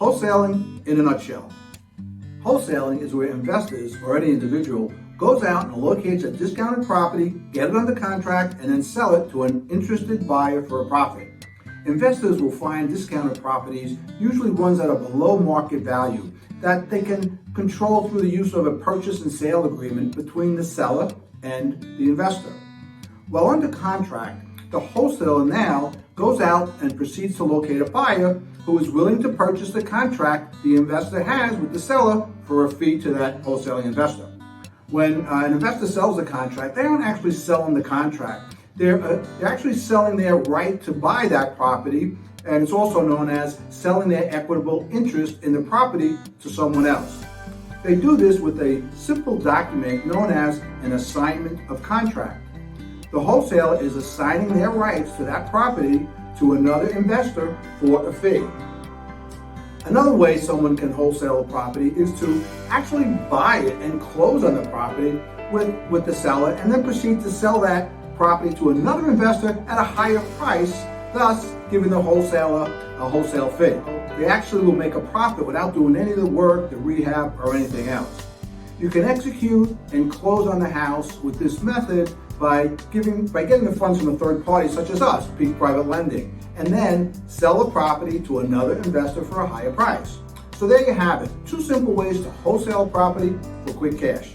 Wholesaling in a nutshell. Wholesaling is where investors or any individual goes out and locates a discounted property, get it under contract, and then sell it to an interested buyer for a profit. Investors will find discounted properties, usually ones that are below market value, that they can control through the use of a purchase and sale agreement between the seller and the investor. While under contract, the wholesaler now goes out and proceeds to locate a buyer who is willing to purchase the contract the investor has with the seller for a fee to that wholesaling investor. When an investor sells a contract, they aren't actually selling the contract. They're actually selling their right to buy that property, and it's also known as selling their equitable interest in the property to someone else. They do this with a simple document known as an assignment of contract. The wholesaler is assigning their rights to that property to another investor for a fee. Another way someone can wholesale a property is to actually buy it and close on the property with the seller and then proceed to sell that property to another investor at a higher price, thus giving the wholesaler a wholesale fee. They actually will make a profit without doing any of the work, the rehab, or anything else. You can execute and close on the house with this method by getting the funds from a third party such as us, Peak Private Lending, and then sell the property to another investor for a higher price. So there you have it, two simple ways to wholesale property for quick cash.